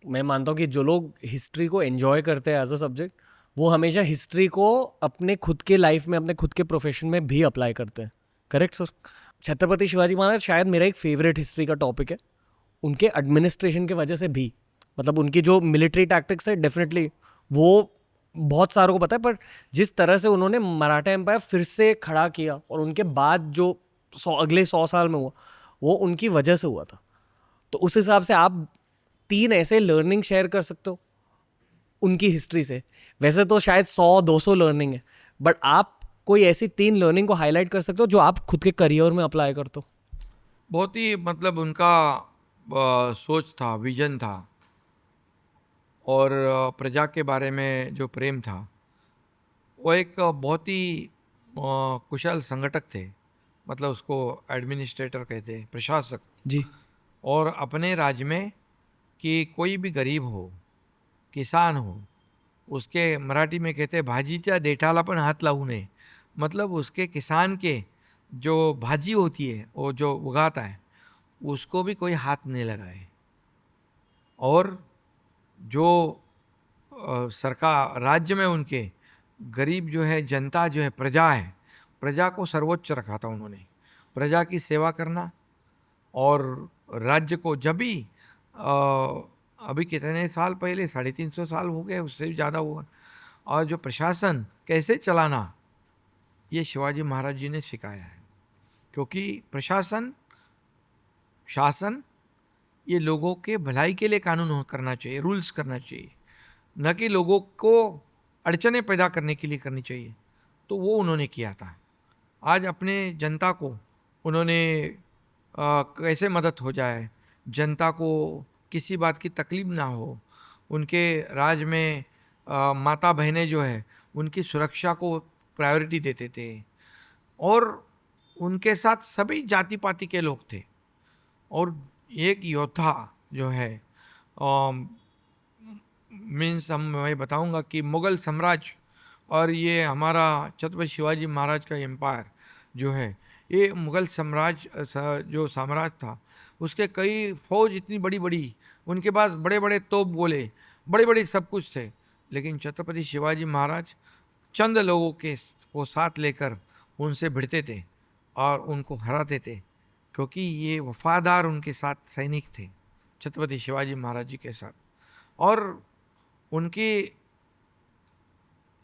मैं मानता हूँ कि जो लोग हिस्ट्री को एंजॉय करते हैं एज अ सब्जेक्ट, वो हमेशा हिस्ट्री को अपने खुद के लाइफ में, अपने खुद के प्रोफेशन में भी अप्लाई करते हैं। Correct sir? छत्रपति शिवाजी महाराज शायद मेरा एक फेवरेट हिस्ट्री का टॉपिक है, उनके एडमिनिस्ट्रेशन की वजह से भी। मतलब उनकी जो मिलिट्री टैक्टिक्स है, डेफिनेटली वो बहुत सारों को पता है, पर जिस तरह से उन्होंने मराठा एम्पायर फिर से खड़ा किया और उनके बाद जो अगले 100 साल में हुआ, वो उनकी वजह से हुआ था। तो उस हिसाब से आप 3 ऐसे लर्निंग शेयर कर सकते हो उनकी हिस्ट्री से। वैसे तो शायद 100-200 लर्निंग है, बट आप कोई ऐसी 3 लर्निंग को हाईलाइट कर सकते हो जो आप खुद के करियर में अप्लाई करते हो। बहुत ही मतलब उनका सोच था, विजन था, और प्रजा के बारे में जो प्रेम था, वो एक बहुत ही कुशल संगठक थे। मतलब उसको एडमिनिस्ट्रेटर कहते हैं, प्रशासक। जी। और अपने राज्य में कि कोई भी गरीब हो, किसान हो, उसके मराठी में कहते हैं भाजीच्या देठाला पण हात लावू नये। मतलब उसके किसान के जो भाजी होती है, वो जो उगाता है, उसको भी कोई हाथ नहीं लगाए। और जो सरकार राज्य में उनके गरीब जो है, जनता जो है, प्रजा है, प्रजा को सर्वोच्च रखा था उन्होंने। प्रजा की सेवा करना, और राज्य को जब भी अभी कितने साल पहले, 350 साल हो गए, उससे भी ज़्यादा हुआ, और जो प्रशासन कैसे चलाना, ये शिवाजी महाराज जी ने सिखाया है। क्योंकि प्रशासन, शासन, ये लोगों के भलाई के लिए कानून करना चाहिए, रूल्स करना चाहिए, न कि लोगों को अड़चने पैदा करने के लिए करनी चाहिए। तो वो उन्होंने किया था। आज अपने जनता को उन्होंने कैसे मदद हो जाए, जनता को किसी बात की तकलीफ ना हो, उनके राज में माता बहनें जो है, उनकी सुरक्षा को प्रायोरिटी देते थे। और उनके साथ सभी जाति पाति के लोग थे। और एक योद्धा जो है, मीन्स हम मैं बताऊंगा कि मुग़ल साम्राज्य और ये हमारा छत्रपति शिवाजी महाराज का एम्पायर जो है, ये मुग़ल साम्राज्य जो साम्राज्य था, उसके कई फौज इतनी बड़ी बड़ी, उनके पास बड़े बड़े तोप गोले, बड़े बड़े सब कुछ थे। लेकिन छत्रपति शिवाजी महाराज चंद लोगों के को साथ लेकर उनसे भिड़ते थे और उनको हराते थे, क्योंकि ये वफादार उनके साथ सैनिक थे, छत्रपति शिवाजी महाराज जी के साथ। और उनकी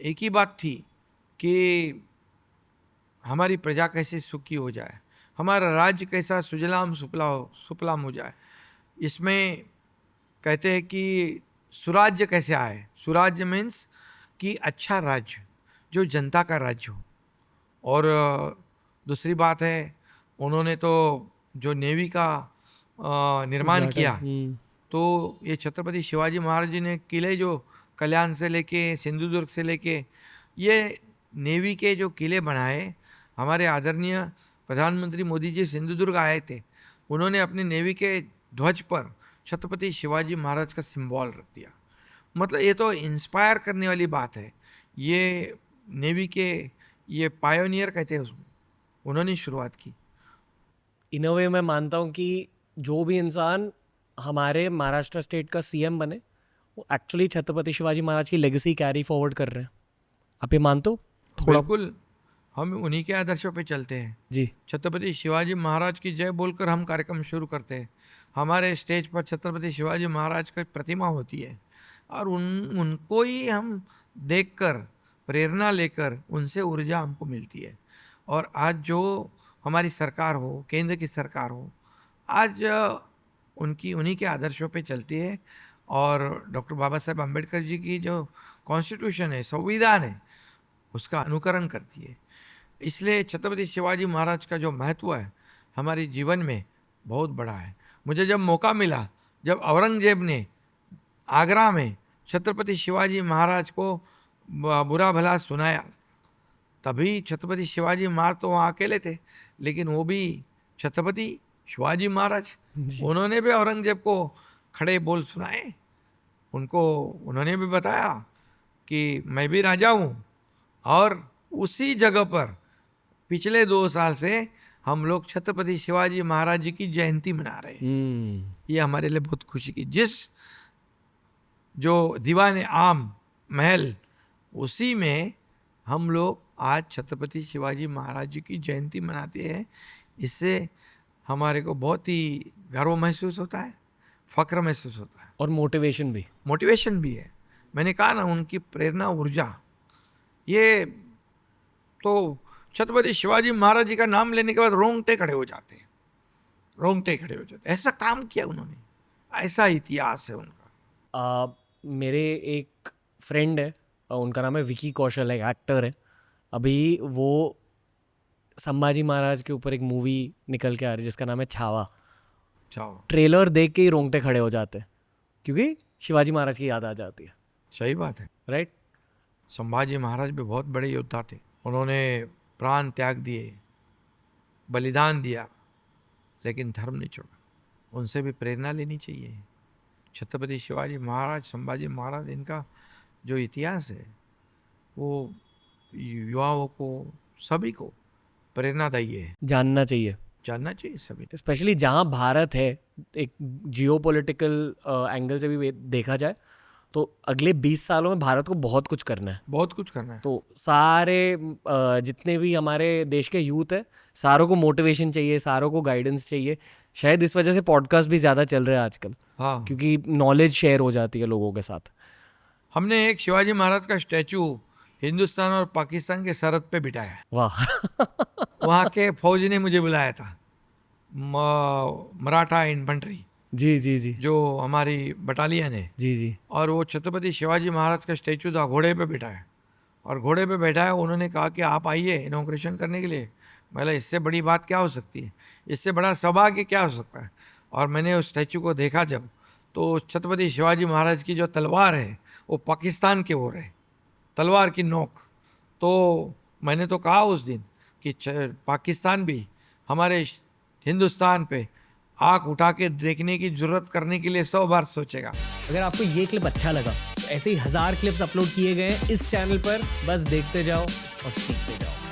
एक ही बात थी कि हमारी प्रजा कैसे सुखी हो जाए, हमारा राज्य कैसा सुजलाम सुफलाम हो जाए। इसमें कहते हैं कि सुराज्य कैसे आए। सुराज्य मीन्स कि अच्छा राज्य, जो जनता का राज्य हो। और दूसरी बात है, उन्होंने तो जो नेवी का निर्माण उद्घाटन। किया, तो ये छत्रपति शिवाजी महाराज जी ने किले जो कल्याण से लेके सिंधुदुर्ग से लेके ये नेवी के जो किले बनाए, हमारे आदरणीय प्रधानमंत्री मोदी जी सिंधुदुर्ग आए थे, उन्होंने अपने नेवी के ध्वज पर छत्रपति शिवाजी महाराज का सिंबल रख दिया। मतलब ये तो इंस्पायर करने वाली बात है। ये नेवी के ये पायोनियर कहते हैं उसको, उन्होंने शुरुआत की। इन अ वे मैं मानता हूँ कि जो भी इंसान हमारे महाराष्ट्र स्टेट का सीएम बने, वो एक्चुअली छत्रपति शिवाजी महाराज की लेगेसी कैरी फॉरवर्ड कर रहे हैं। आप ये मानते हो थोड़ा? बिल्कुल, हम उन्हीं के आदर्शों पे चलते हैं। जी। छत्रपति शिवाजी महाराज की जय बोलकर हम कार्यक्रम शुरू करते हैं। हमारे स्टेज पर छत्रपति शिवाजी महाराज की प्रतिमा होती है, और उनको ही हम देखकर प्रेरणा लेकर उनसे ऊर्जा हमको मिलती है। और आज जो हमारी सरकार हो, केंद्र की सरकार हो, आज उनकी उन्हीं के आदर्शों पे चलती है। और डॉक्टर बाबा साहेब अम्बेडकर जी की जो कॉन्स्टिट्यूशन है, संविधान है, उसका अनुकरण करती है। इसलिए छत्रपति शिवाजी महाराज का जो महत्व है हमारे जीवन में बहुत बड़ा है। मुझे जब मौका मिला, जब औरंगजेब ने आगरा में छत्रपति शिवाजी महाराज को बुरा भला सुनाया, तभी छत्रपति शिवाजी महाराज तो वहाँ अकेले थे, लेकिन वो भी छत्रपति शिवाजी महाराज, जी। उन्होंने भी औरंगजेब को खड़े बोल सुनाए। उनको उन्होंने भी बताया कि मैं भी राजा हूँ। और उसी जगह पर पिछले 2 साल से हम लोग छत्रपति शिवाजी महाराज जी की जयंती मना रहे हैं। हम्म। ये हमारे लिए बहुत खुशी की। जिस जो दीवाने आम महल, उसी में हम लोग आज छत्रपति शिवाजी महाराज जी की जयंती मनाते हैं। इससे हमारे को बहुत ही गर्व महसूस होता है, फक्र महसूस होता है, और मोटिवेशन भी। मोटिवेशन भी है। मैंने कहा ना, उनकी प्रेरणा, ऊर्जा, ये तो छत्रपति शिवाजी महाराज जी का नाम लेने के बाद रोंगटे खड़े हो जाते हैं, रोंगटे खड़े हो जाते हैं। ऐसा काम किया उन्होंने, ऐसा इतिहास है उनका। मेरे एक फ्रेंड है, उनका नाम है विकी कौशल, है एक्टर है। अभी वो संभाजी महाराज के ऊपर एक मूवी निकल के आ रही है जिसका नाम है छावा। चाहो, ट्रेलर देख के ही रोंगटे खड़े हो जाते हैं क्योंकि शिवाजी महाराज की याद आ जाती है, सही बात है। राइट। संभाजी महाराज भी बहुत बड़े योद्धा थे। उन्होंने प्राण त्याग दिए, बलिदान दिया, लेकिन धर्म नहीं छोड़ा। उनसे भी प्रेरणा लेनी चाहिए। छत्रपति शिवाजी महाराज, संभाजी महाराज, इनका जो इतिहास है वो युवाओं को, सभी को प्रेरणादायी है, जानना चाहिए, जानना चाहिए सभी। स्पेशली जहाँ भारत है। एक जियोपॉलिटिकल एंगल से भी देखा जाए तो अगले 20 सालों में भारत को बहुत कुछ करना है। बहुत कुछ करना है। तो सारे जितने भी हमारे देश के यूथ है, सारों को मोटिवेशन चाहिए, सारों को गाइडेंस चाहिए। शायद इस वजह से पॉडकास्ट भी ज़्यादा चल रहे हैं आजकल, हाँ, क्योंकि नॉलेज शेयर हो जाती है लोगों के साथ। हमने एक शिवाजी महाराज का स्टैचू हिंदुस्तान और पाकिस्तान के सरहद पे बिठाया है। वाह। वहाँ के फौज ने मुझे बुलाया था, मराठा इन्फेंट्री, जी जी जी जो हमारी बटालियन है, जी जी। और वो छत्रपति शिवाजी महाराज का स्टैचू था, घोड़े पे बैठा है, और घोड़े पे बैठा है। उन्होंने कहा कि आप आइए इनॉग्रेशन करने के लिए। बोला इससे बड़ी बात क्या हो सकती है, इससे बड़ा सौभाग्य क्या हो सकता है। और मैंने उस स्टैचू को देखा जब, तो छत्रपति शिवाजी महाराज की जो तलवार है वो पाकिस्तान की ओर है, तलवार की नोक। तो मैंने तो कहा उस दिन कि पाकिस्तान भी हमारे हिंदुस्तान पे आँख उठा के देखने की जरूरत करने के लिए 100 बार सोचेगा। अगर आपको ये क्लिप अच्छा लगा तो ऐसे ही 1000 क्लिप्स अपलोड किए गए हैं इस चैनल पर। बस देखते जाओ और सीखते जाओ।